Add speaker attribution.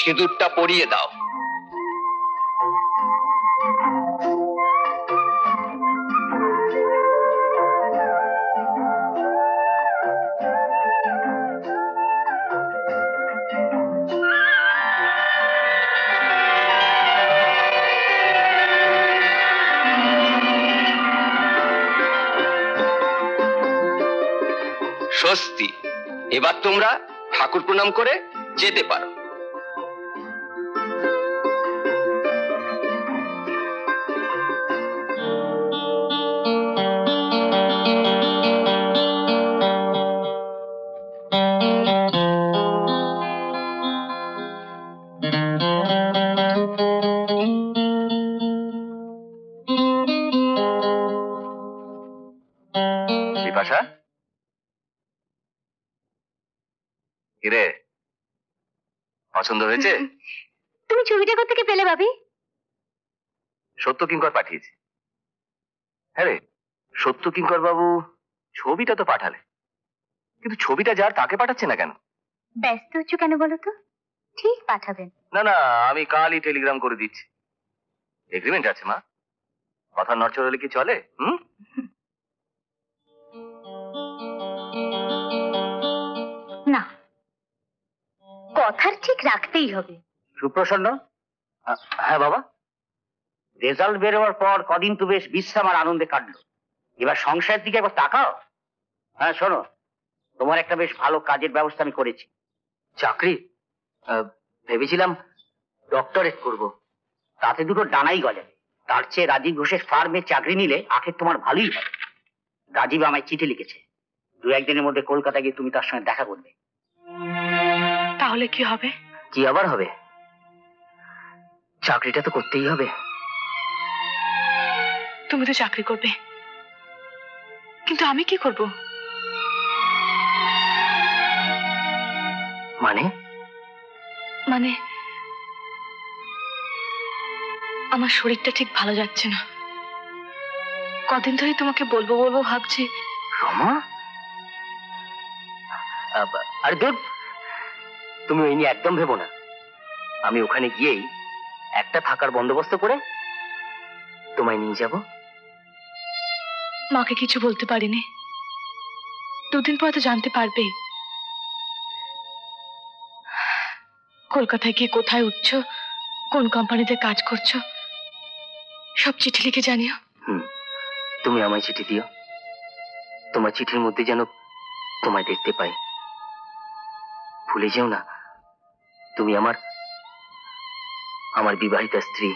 Speaker 1: সিঁদুরটা পরিয়ে দাও। স্বস্তি, এবার তোমরা ঠাকুর প্রণাম করে যেতে পারো। বিপাশা, কিরে, পছন্দ হয়েছে?
Speaker 2: তুমি ছবিটা কোথা থেকে পেলে ভাবি?
Speaker 1: সত্য কিঙ্কর পাঠিয়েছি। হ্যাঁ রে, সত্য কিঙ্কর বাবু ছবিটা তো পাঠালে, কিন্তু ছবিটা যার তাকে পাঠাচ্ছে না কেন?
Speaker 2: ব্যস্ত হচ্ছ কেন বলো তো? ঠিক পাঠাবেন।
Speaker 1: না না, আমি কালই টেলিগ্রাম করে দিচ্ছি। এগ্রিমেন্ট আছে মা, কথা নড়চড় হলে কি চলে?
Speaker 2: না, কথার ঠিক রাখতেই হবে।
Speaker 3: সুপ্রসন্ন,
Speaker 1: হ্যাঁ বাবা।
Speaker 3: রেজাল্ট বেরোবার পর কদিন তো বেশ বিশ্রাম আর আনন্দে কাটলো। এবার সংসারের দিকে একবার তাকাও। হ্যাঁ শোনো, তোমার একটা বেশ ভালো কাজের ব্যবস্থা আমি করেছি।
Speaker 1: চাকরি? ভেবেছিলাম ডক্টরেট করব।
Speaker 3: তাতে দুটো ডানাই গজাবে। তার চেয়ে রাজীব ঘোষের ফার্মে চাকরি নিলে আখের তোমার ভালোই হবে। রাজীব আমায় চিঠি লিখেছে, 2-1 দিনের মধ্যে কলকাতা গিয়ে তুমি তার সঙ্গে দেখা করবে।
Speaker 2: তাহলে কি হবে?
Speaker 1: কি আবার হবে, চাকরিটা তো করতেই হবে।
Speaker 2: তুমি তো চাকরি করবে, কিন্তু আমি কি করব?
Speaker 1: মানে?
Speaker 2: মানে আমার শরীরটা ঠিক ভালো যাচ্ছে না। কদিন ধরেই তোমাকে বলবো বলবো ভাবছি।
Speaker 1: রমা, আরে দূর, তুমি ওই নিয়ে একদম ভেবো না। আমি ওখানে গিয়েই একটা থাকার বন্দোবস্ত করে তোমায় নিয়ে যাব।
Speaker 2: মাকে কিছু বলতে পারিনি, 2 দিন পর তো জানতে পারবেই। কলকাতায় গিয়ে কোথায় উঠছো, কোন কোম্পানিতে কাজ করছো, সব চিঠি লিখে জানিও।
Speaker 1: তুমি আমায় চিঠি দিও, তোমার চিঠির মধ্যে যেন তোমায় দেখতে পাই। ভুলে যেও না, তুমি আমার বিবাহিতা স্ত্রী।